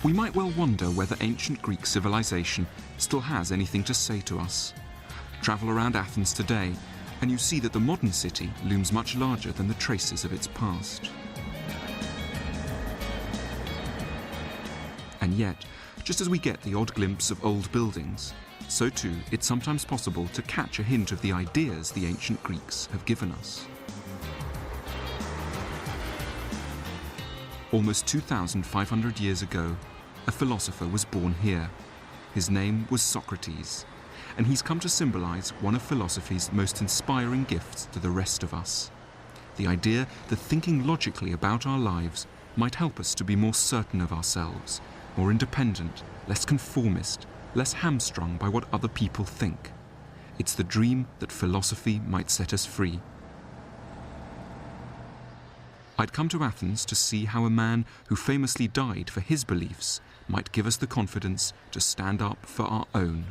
We might well wonder whether ancient Greek civilization still has anything to say to us. Travel around Athens today, and you see that the modern city looms much larger than the traces of its past. And yet, just as we get the odd glimpse of old buildings, so too it's sometimes possible to catch a hint of the ideas the ancient Greeks have given us. Almost 2,500 years ago, a philosopher was born here. His name was Sócrates, and he's come to symbolize one of philosophy's most inspiring gifts to the rest of us. The idea that thinking logically about our lives might help us to be more certain of ourselves, more independent, less conformist, less hamstrung by what other people think. It's the dream that philosophy might set us free. I'd come to Athens to see how a man who famously died for his beliefs might give us the confidence to stand up for our own.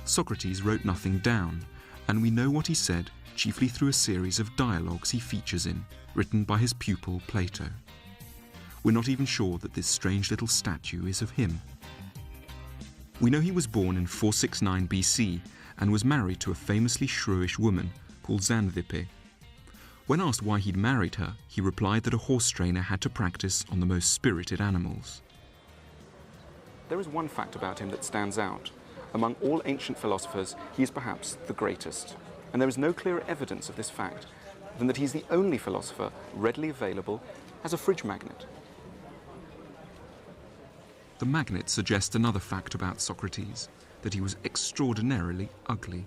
Sócrates wrote nothing down, and we know what he said chiefly through a series of dialogues he features in, written by his pupil Plato. We're not even sure that this strange little statue is of him. We know he was born in 469 BC and was married to a famously shrewish woman called Xanthippe. When asked why he'd married her, he replied that a horse trainer had to practice on the most spirited animals. There is one fact about him that stands out. Among all ancient philosophers, he is perhaps the greatest. And there is no clearer evidence of this fact than that he's the only philosopher readily available as a fridge magnet. The magnet suggests another fact about Sócrates, that he was extraordinarily ugly.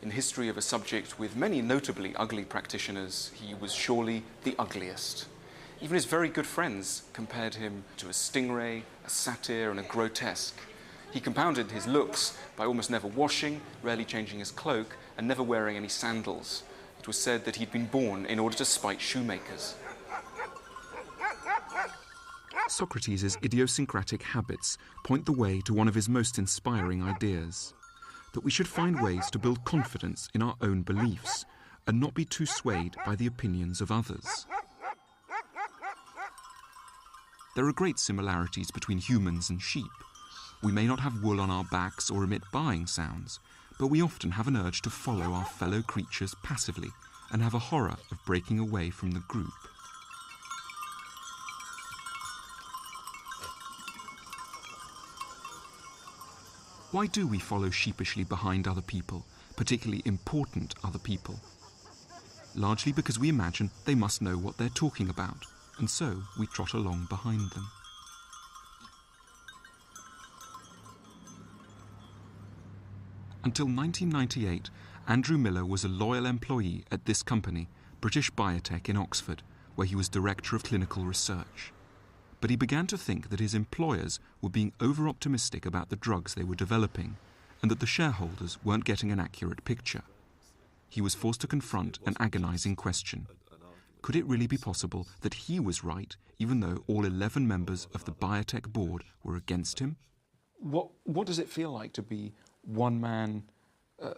In history of a subject with many notably ugly practitioners, he was surely the ugliest. Even his very good friends compared him to a stingray, a satyr, and a grotesque. He compounded his looks by almost never washing, rarely changing his cloak, and never wearing any sandals. It was said that he'd been born in order to spite shoemakers. Sócrates' idiosyncratic habits point the way to one of his most inspiring ideas, that we should find ways to build confidence in our own beliefs and not be too swayed by the opinions of others. There are great similarities between humans and sheep. We may not have wool on our backs or emit baaing sounds, but we often have an urge to follow our fellow creatures passively and have a horror of breaking away from the group. Why do we follow sheepishly behind other people, particularly important other people? Largely because we imagine they must know what they're talking about, and so we trot along behind them. Until 1998, Andrew Miller was a loyal employee at this company, British Biotech in Oxford, where he was Director of Clinical Research. But he began to think that his employers were being over-optimistic about the drugs they were developing, and that the shareholders weren't getting an accurate picture. He was forced to confront an agonizing question. Could it really be possible that he was right, even though all 11 members of the biotech board were against him? What does it feel like to be one man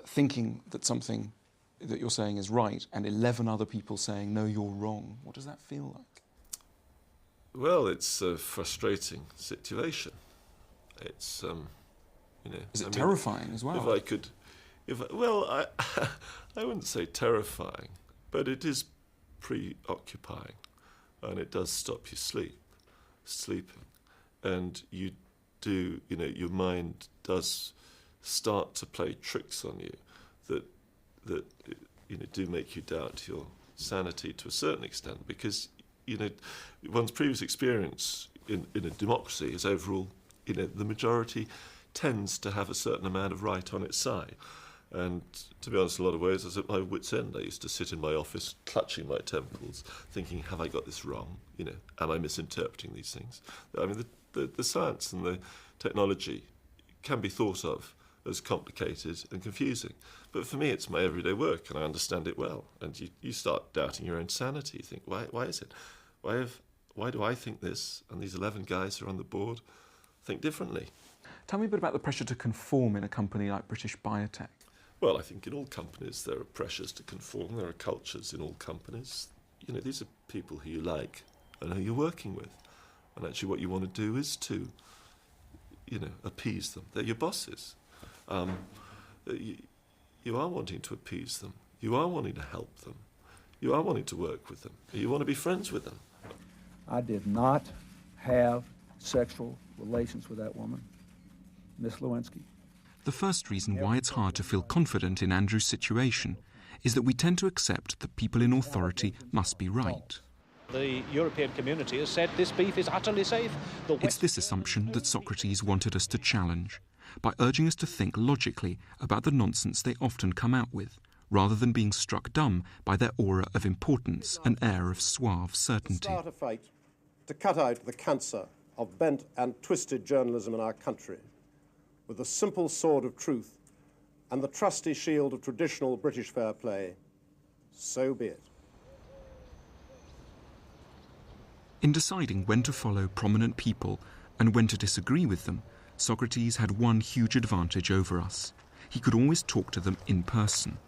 thinking that something that you're saying is right, and 11 other people saying, no, you're wrong? What does that feel like? Well, it's a frustrating situation. It's, you know... Is it terrifying as well? I wouldn't say terrifying, but it is preoccupying, and it does stop you sleeping. And you do, you know, your mind does start to play tricks on you that you know, do make you doubt your sanity to a certain extent, because you know, one's previous experience in a democracy is overall, you know, the majority tends to have a certain amount of right on its side. And to be honest, in a lot of ways, I was at my wit's end. I used to sit in my office clutching my temples, thinking, have I got this wrong? You know, am I misinterpreting these things? I mean, the science and the technology can be thought of as complicated and confusing. But for me, it's my everyday work, and I understand it well. And you start doubting your own sanity. You think, why is it? Why do I think this, and these 11 guys who are on the board think differently? Tell me a bit about the pressure to conform in a company like British Biotech. Well, I think in all companies there are pressures to conform. There are cultures in all companies. you know, these are people who you like and who you're working with. And actually what you want to do is to, you know, appease them. They're your bosses. You are wanting to appease them. You are wanting to help them. You are wanting to work with them. You want to be friends with them. I did not have sexual relations with that woman, Miss Lewinsky. The first reason why it's hard to feel confident in Andrew's situation is that we tend to accept that people in authority must be right. The European community has said this beef is utterly safe. It's this assumption that Socrates wanted us to challenge, by urging us to think logically about the nonsense they often come out with, rather than being struck dumb by their aura of importance and air of suave certainty. Start a fight to cut out the cancer of bent and twisted journalism in our country, with the simple sword of truth and the trusty shield of traditional British fair play. So be it. In deciding when to follow prominent people and when to disagree with them, Socrates had one huge advantage over us. He could always talk to them in person.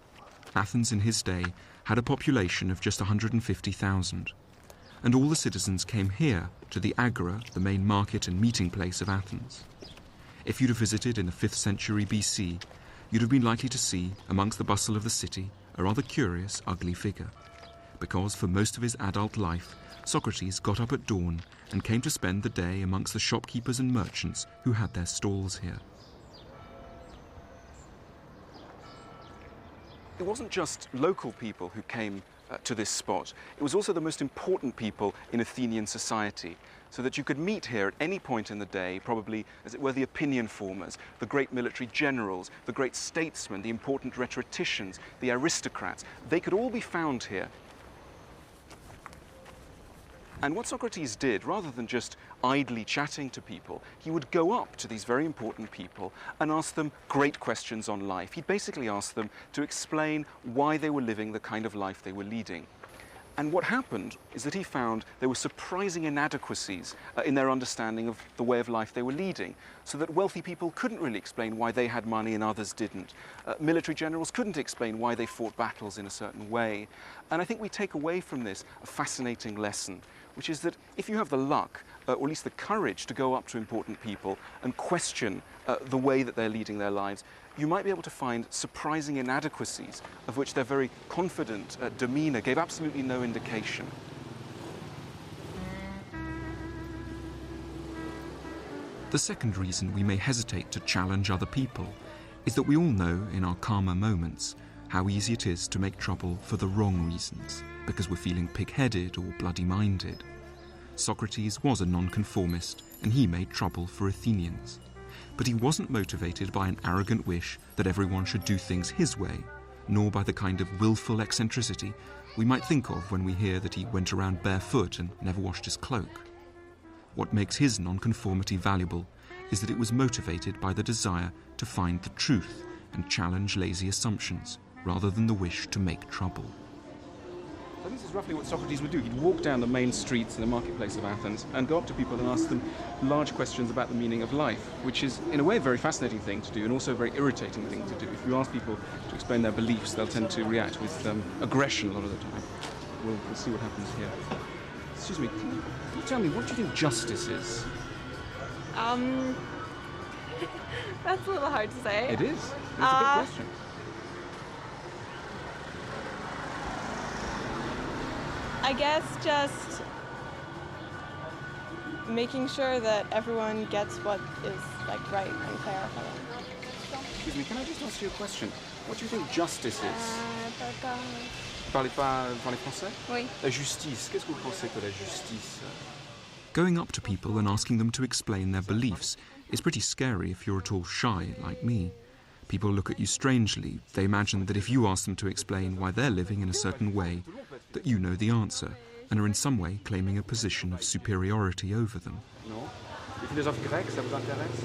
Athens in his day had a population of just 150,000, and all the citizens came here to the Agora, the main market and meeting place of Athens. If you'd have visited in the 5th century BC, you'd have been likely to see, amongst the bustle of the city, a rather curious, ugly figure. Because for most of his adult life, Socrates got up at dawn and came to spend the day amongst the shopkeepers and merchants who had their stalls here. It wasn't just local people who came to this spot. It was also the most important people in Athenian society, so that you could meet here at any point in the day, probably, as it were, the opinion formers, the great military generals, the great statesmen, the important rhetoricians, the aristocrats. They could all be found here. And what Socrates did, rather than just idly chatting to people, he would go up to these very important people and ask them great questions on life. He'd basically ask them to explain why they were living the kind of life they were leading. And what happened is that he found there were surprising inadequacies in their understanding of the way of life they were leading, so that wealthy people couldn't really explain why they had money and others didn't. Military generals couldn't explain why they fought battles in a certain way. And I think we take away from this a fascinating lesson, which is that if you have the luck, or at least the courage, to go up to important people and question the way that they're leading their lives, you might be able to find surprising inadequacies of which their very confident demeanor gave absolutely no indication. The second reason we may hesitate to challenge other people is that we all know in our calmer moments how easy it is to make trouble for the wrong reasons, because we're feeling pig-headed or bloody-minded. Socrates was a nonconformist, and he made trouble for Athenians. But he wasn't motivated by an arrogant wish that everyone should do things his way, nor by the kind of willful eccentricity we might think of when we hear that he went around barefoot and never washed his cloak. What makes his nonconformity valuable is that it was motivated by the desire to find the truth and challenge lazy assumptions, rather than the wish to make trouble. So this is roughly what Socrates would do. He'd walk down the main streets in the marketplace of Athens and go up to people and ask them large questions about the meaning of life, which is, in a way, a very fascinating thing to do and also a very irritating thing to do. If you ask people to explain their beliefs, they'll tend to react with aggression a lot of the time. We'll see what happens here. Excuse me, can you tell me, what do you think justice is? That's a little hard to say. It is. It's a good question. I guess just making sure that everyone gets what is like right and fair for them. Excuse me, can I just ask you a question? What do you think justice is? Parlez français? Oui. La justice. Qu'est-ce que vous pensez que la justice? Going up to people and asking them to explain their beliefs is pretty scary if you're at all shy, like me. People look at you strangely. They imagine that if you ask them to explain why they're living in a certain way, that you know the answer, and are in some way claiming a position of superiority over them. Non. Les philosophes grecs, ça vous intéresse?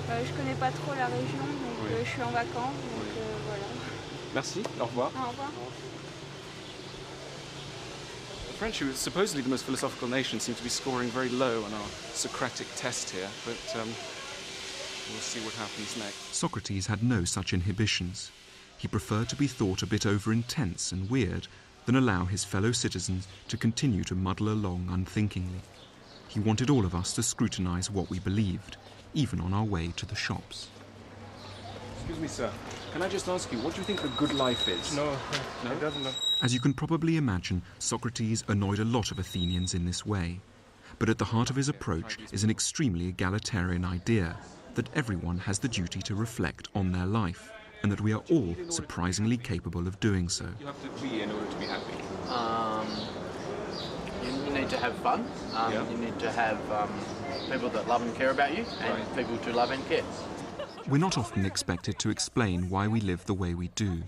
Je connais pas trop la région, donc je suis en vacances, donc voilà. Merci, au revoir. Au revoir. The French, who is supposedly the most philosophical nation, seem to be scoring very low on our Socratic test here, but we'll see what happens next. Socrates had no such inhibitions. He preferred to be thought a bit over-intense and weird, than allow his fellow citizens to continue to muddle along unthinkingly. He wanted all of us to scrutinize what we believed, even on our way to the shops. Excuse me, sir. Can I just ask you, what do you think the good life is? No, it doesn't know. As you can probably imagine, Socrates annoyed a lot of Athenians in this way. But at the heart of his approach is an extremely egalitarian idea that everyone has the duty to reflect on their life, and that we are all surprisingly capable of doing so. You have to be in order to be happy. You need to have fun. You need to have people that love and care about you, and people to love and care. We're not often expected to explain why we live the way we do.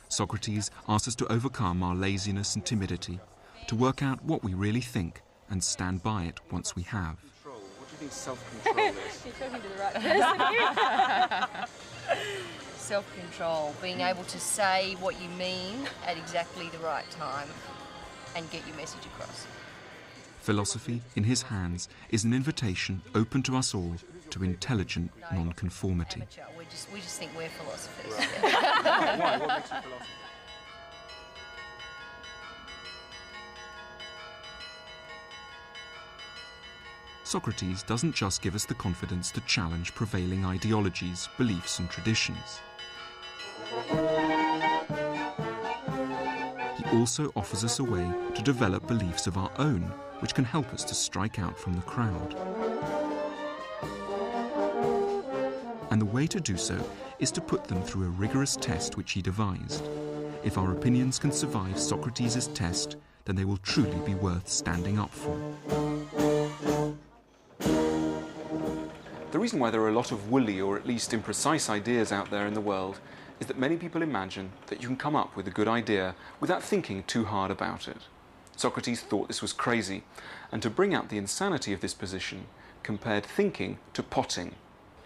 Socrates asks us to overcome our laziness and timidity, to work out what we really think and stand by it once we have. What do you think self-control is? You're talking to the right person. Self-control, being able to say what you mean at exactly the right time and get your message across. Philosophy, in his hands, is an invitation open to us all to intelligent nonconformity. Amateur. We just think we're philosophers. Why? What makes you philosopher? Socrates doesn't just give us the confidence to challenge prevailing ideologies, beliefs and traditions. He also offers us a way to develop beliefs of our own, which can help us to strike out from the crowd. And the way to do so is to put them through a rigorous test which he devised. If our opinions can survive Socrates' test, then they will truly be worth standing up for. The reason why there are a lot of woolly or at least imprecise ideas out there in the world is that many people imagine that you can come up with a good idea without thinking too hard about it. Socrates thought this was crazy, and to bring out the insanity of this position, compared thinking to potting.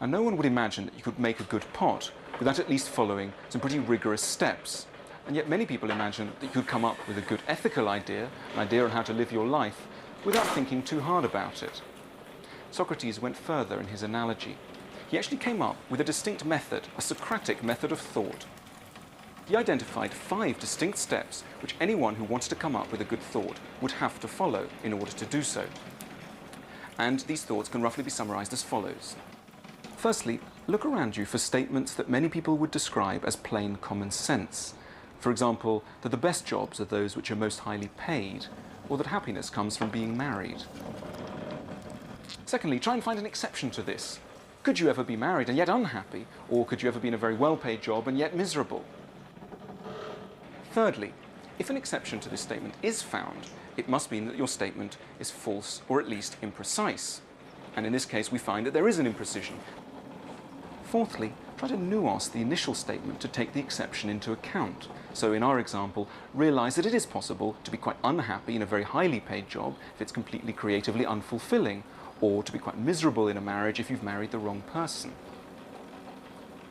And no one would imagine that you could make a good pot without at least following some pretty rigorous steps. And yet many people imagine that you could come up with a good ethical idea, an idea on how to live your life, without thinking too hard about it. Socrates went further in his analogy. He actually came up with a distinct method, a Socratic method of thought. He identified 5 distinct steps which anyone who wanted to come up with a good thought would have to follow in order to do so. And these thoughts can roughly be summarized as follows. Firstly, look around you for statements that many people would describe as plain common sense. For example, that the best jobs are those which are most highly paid, or that happiness comes from being married. Secondly, try and find an exception to this. Could you ever be married and yet unhappy? Or could you ever be in a very well-paid job and yet miserable? Thirdly, if an exception to this statement is found, it must mean that your statement is false or at least imprecise. And in this case, we find that there is an imprecision. Fourthly, try to nuance the initial statement to take the exception into account. So in our example, realize that it is possible to be quite unhappy in a very highly paid job if it's completely creatively unfulfilling, or to be quite miserable in a marriage if you've married the wrong person.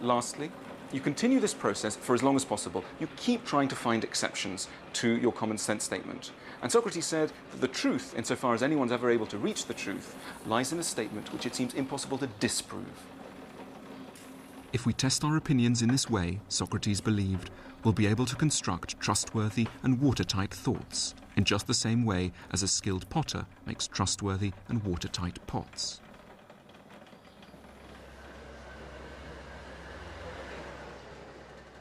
Lastly, you continue this process for as long as possible. You keep trying to find exceptions to your common sense statement. And Socrates said that the truth, insofar as anyone's ever able to reach the truth, lies in a statement which it seems impossible to disprove. If we test our opinions in this way, Socrates believed, we'll be able to construct trustworthy and watertight thoughts, in just the same way as a skilled potter makes trustworthy and watertight pots.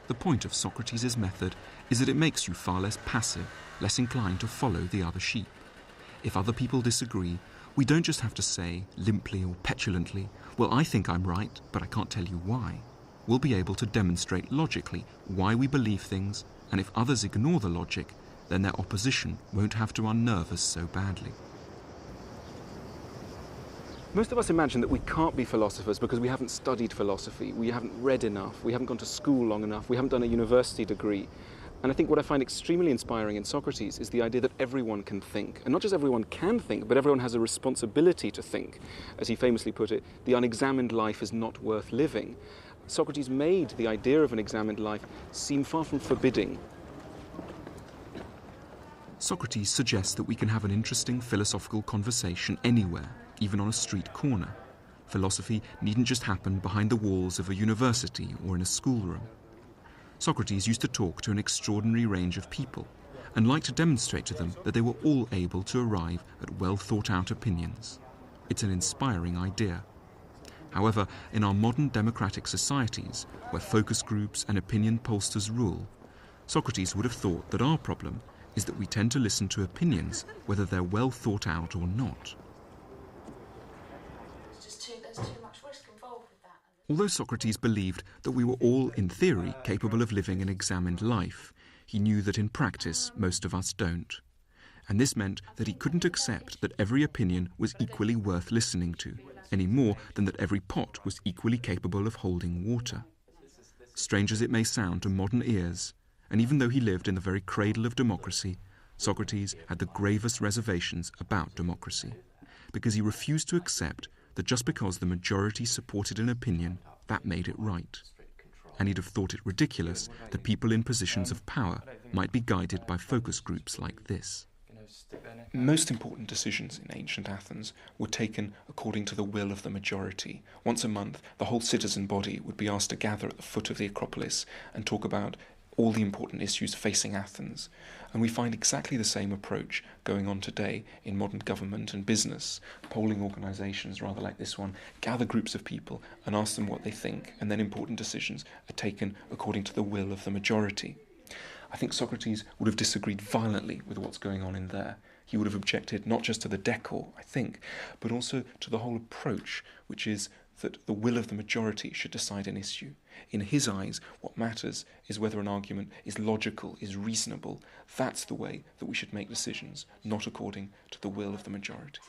The point of Socrates' method is that it makes you far less passive, less inclined to follow the other sheep. If other people disagree, we don't just have to say, limply or petulantly, well, I think I'm right, but I can't tell you why. We'll be able to demonstrate logically why we believe things, and if others ignore the logic, then their opposition won't have to unnerve us so badly. Most of us imagine that we can't be philosophers because we haven't studied philosophy, we haven't read enough, we haven't gone to school long enough, we haven't done a university degree. And I think what I find extremely inspiring in Socrates is the idea that everyone can think. And not just everyone can think, but everyone has a responsibility to think. As he famously put it, the unexamined life is not worth living. Socrates made the idea of an examined life seem far from forbidding. Socrates suggests that we can have an interesting philosophical conversation anywhere, even on a street corner. Philosophy needn't just happen behind the walls of a university or in a schoolroom. Socrates used to talk to an extraordinary range of people, and like to demonstrate to them that they were all able to arrive at well-thought-out opinions. It's an inspiring idea. However, in our modern democratic societies, where focus groups and opinion pollsters rule, Socrates would have thought that our problem is that we tend to listen to opinions whether they're well thought out or not. There's too much risk involved with that. Although Socrates believed that we were all, in theory, capable of living an examined life, he knew that in practice most of us don't. And this meant that he couldn't accept that every opinion was equally worth listening to, any more than that every pot was equally capable of holding water. Strange as it may sound to modern ears, and even though he lived in the very cradle of democracy, Socrates had the gravest reservations about democracy, because he refused to accept that just because the majority supported an opinion, that made it right. And he'd have thought it ridiculous that people in positions of power might be guided by focus groups like this. Most important decisions in ancient Athens were taken according to the will of the majority. Once a month, the whole citizen body would be asked to gather at the foot of the Acropolis and talk about all the important issues facing Athens. And we find exactly the same approach going on today in modern government and business. Polling organisations, rather like this one, gather groups of people and ask them what they think, and then important decisions are taken according to the will of the majority. I think Socrates would have disagreed violently with what's going on in there. He would have objected not just to the decor, I think, but also to the whole approach, which is that the will of the majority should decide an issue. In his eyes, what matters is whether an argument is logical, is reasonable. That's the way that we should make decisions, not according to the will of the majority.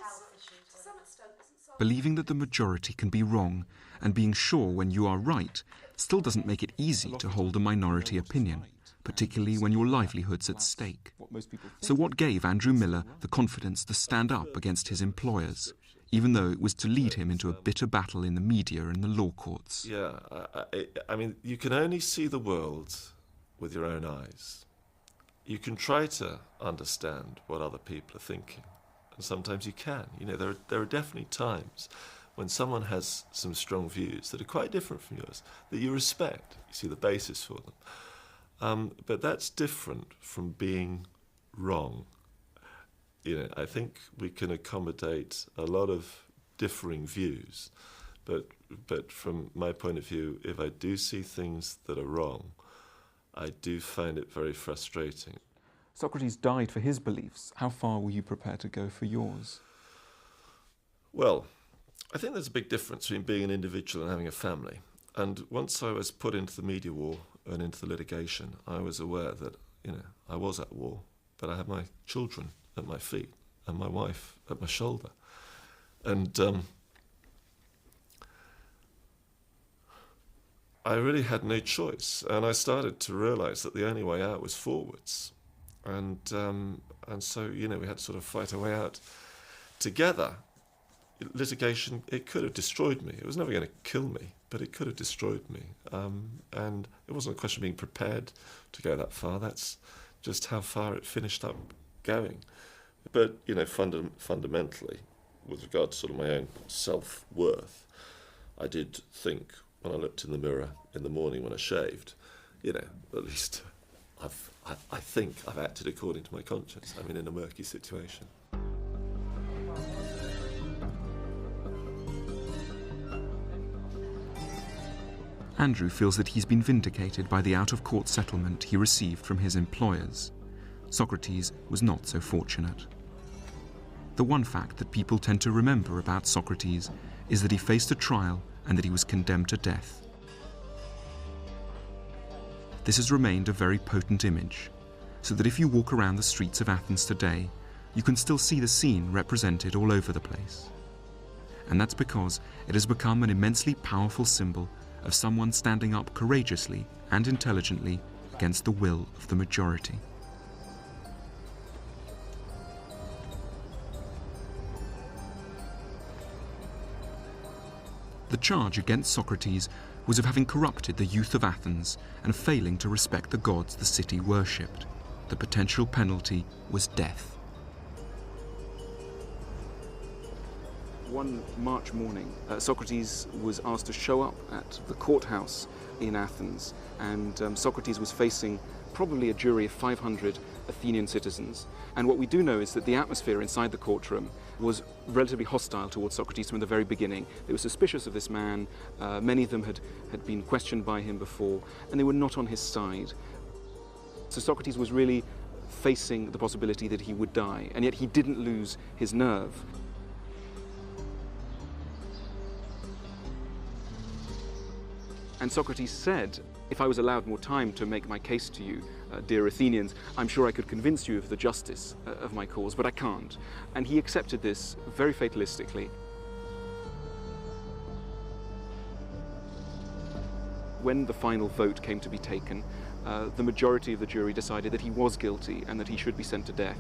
Believing that the majority can be wrong and being sure when you are right still doesn't make it easy to hold a minority opinion, particularly when your livelihood's at stake. So what gave Andrew Miller the confidence to stand up against his employers, even though it was to lead him into a bitter battle in the media and the law courts? Yeah, I mean, you can only see the world with your own eyes. You can try to understand what other people are thinking, and sometimes you can. You know, there are definitely times when someone has some strong views that are quite different from yours, that you respect. You see the basis for them. But that's different from being wrong. You know, I think we can accommodate a lot of differing views, but from my point of view, if I do see things that are wrong, I do find it very frustrating. Socrates died for his beliefs. How far were you prepared to go for yours? Well, I think there's a big difference between being an individual and having a family. And once I was put into the media war and into the litigation, I was aware that, you know, I was at war, but I had my children at my feet and my wife at my shoulder. And I really had no choice. And I started to realise that the only way out was forwards. And so, you know, we had to sort of fight our way out together. Litigation, it could have destroyed me. It was never going to kill me, but it could have destroyed me. And it wasn't a question of being prepared to go that far. That's just how far it finished up going. But, you know, fundamentally, with regard to sort of my own self-worth, I did think when I looked in the mirror in the morning when I shaved, you know, at least I think I've acted according to my conscience. I'm in a murky situation. Andrew feels that he's been vindicated by the out-of-court settlement he received from his employers. Socrates was not so fortunate. The one fact that people tend to remember about Socrates is that he faced a trial and that he was condemned to death. This has remained a very potent image, so that if you walk around the streets of Athens today, you can still see the scene represented all over the place. And that's because it has become an immensely powerful symbol of someone standing up courageously and intelligently against the will of the majority. The charge against Socrates was of having corrupted the youth of Athens and failing to respect the gods the city worshipped. The potential penalty was death. One March morning, Socrates was asked to show up at the courthouse in Athens, and Socrates was facing probably a jury of 500 Athenian citizens. And what we do know is that the atmosphere inside the courtroom was relatively hostile towards Socrates from the very beginning. They were suspicious of this man. Many of them had been questioned by him before, and they were not on his side. So Socrates was really facing the possibility that he would die, and yet he didn't lose his nerve. And Socrates said, if I was allowed more time to make my case to you, dear Athenians, I'm sure I could convince you of the justice of my cause, but I can't. And he accepted this very fatalistically. When the final vote came to be taken, the majority of the jury decided that he was guilty and that he should be sent to death.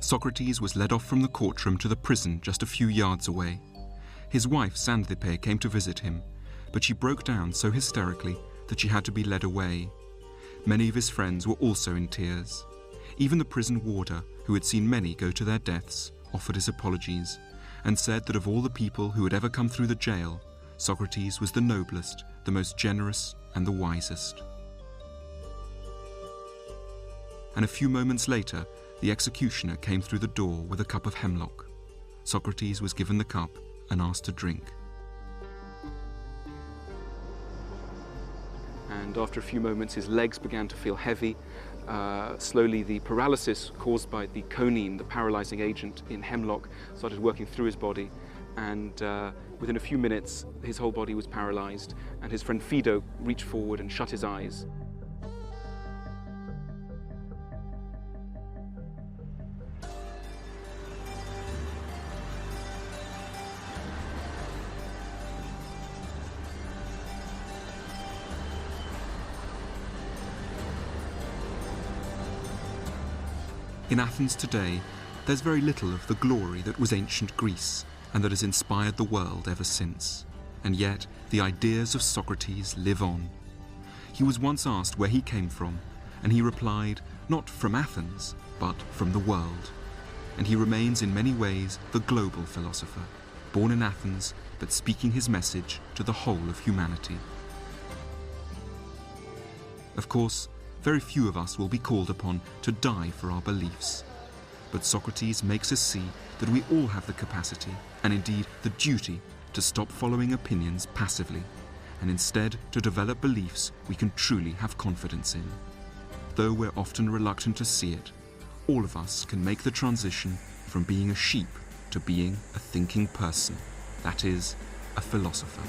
Socrates was led off from the courtroom to the prison just a few yards away. His wife, Xanthippe, came to visit him, but she broke down so hysterically that she had to be led away. Many of his friends were also in tears. Even the prison warder, who had seen many go to their deaths, offered his apologies and said that of all the people who had ever come through the jail, Socrates was the noblest, the most generous, and the wisest. And a few moments later, the executioner came through the door with a cup of hemlock. Socrates was given the cup and asked to drink. And after a few moments, his legs began to feel heavy. Slowly, the paralysis caused by the conine, the paralyzing agent in hemlock, started working through his body. And within a few minutes, his whole body was paralyzed, and his friend Fido reached forward and shut his eyes. In Athens today, there's very little of the glory that was ancient Greece and that has inspired the world ever since. And yet, the ideas of Socrates live on. He was once asked where he came from, and he replied, not from Athens, but from the world. And he remains in many ways the global philosopher, born in Athens, but speaking his message to the whole of humanity. Of course, very few of us will be called upon to die for our beliefs. But Socrates makes us see that we all have the capacity, and indeed the duty, to stop following opinions passively, and instead to develop beliefs we can truly have confidence in. Though we're often reluctant to see it, all of us can make the transition from being a sheep to being a thinking person, that is, a philosopher.